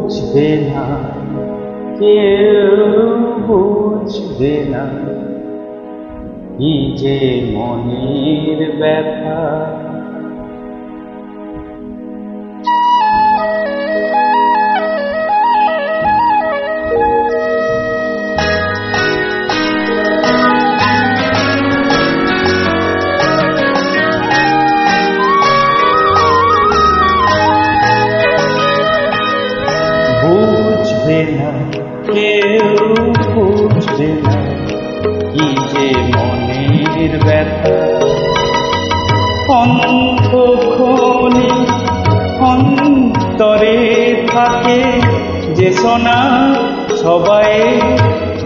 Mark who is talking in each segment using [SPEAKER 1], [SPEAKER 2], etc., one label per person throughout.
[SPEAKER 1] বুঝবে না, কেউ বুঝবে না কি যে মনের ব্যথা। বুঝবে না, কেউ বুঝবে না কি যে মনের ব্যথা। অন্তঃক্ষণে অন্তরে থাকে যে শোনা, সবাই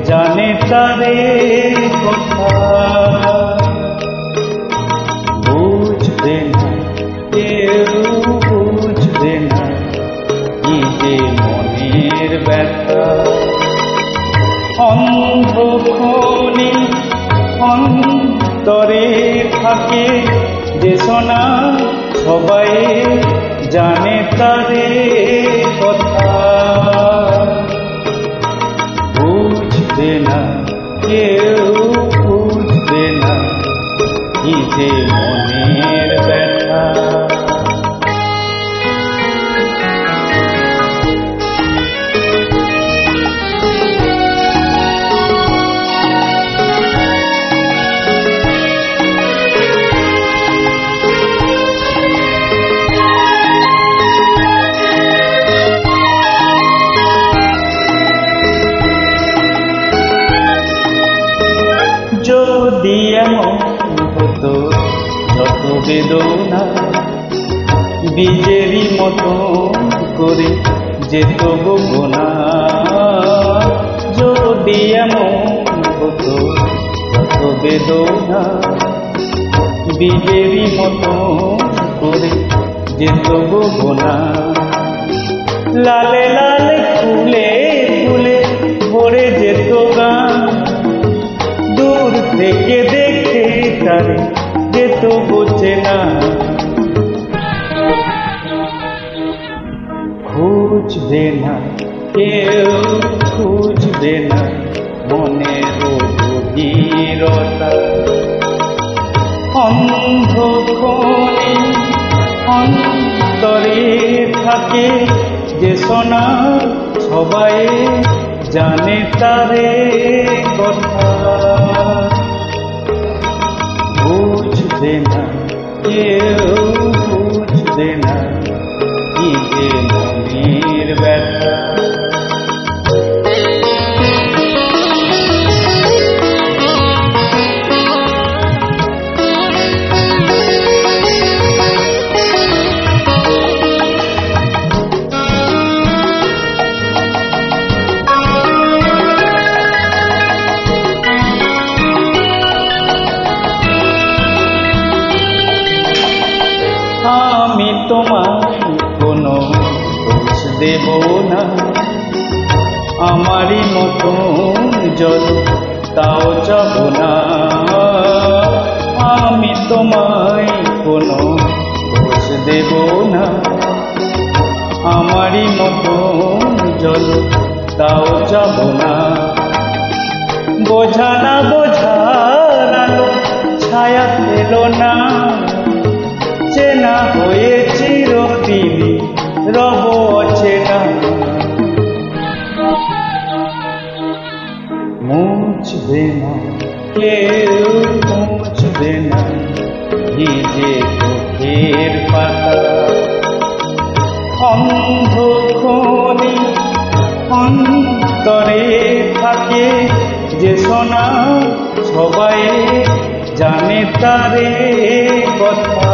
[SPEAKER 1] জানে তারে কথা। বুঝবে না, কেউ বুঝবে না কি যে মনের ব্যথা। অন্ধক্ষণে অন্তরে থাকে যে শোনা, সবাই জানে তারে কথা। বুঝবে না, কেউ বুঝবে না কি যে মনের ব্যথা। যদি এমন হতো যত বেদনা বীজেরই মতো করে যেত গোনা। যদি এমন হতো যত বেদনা বীজেরই মতো করে যেত গোনা। লালে লালে ফুলে ফুলে ভরে যেত গান, দূর থেকে দেখে তারে যেত বোঝে না। খুঁজবে না, কেউ খুঁজবে না মনের গভীরতা। অন্ধক্ষণে অন্তরে থাকে যে শোনা, সবাই জানে তারে কথা। বুঝবে না, কেউ বুঝবে না কি যে মনের ব্যথা। আমি তোমায় কোনো দোষ দেব না, আমারই মতো জল তাও যাব না। আমি তোমায় কোনো দোষ দেব না, আমারই মতো জল তাও যাব না। বোঝা না বোঝার আলো ছায়া পেল না, চেনা হয়ে চিরদিনই রব অচেনা। মুছবে না, কেউ মুছবে না ভিজে চোখের পাতা। অন্ধক্ষণে অন্তরে থাকে যে শোনা, সবাই জানে তারে কথা।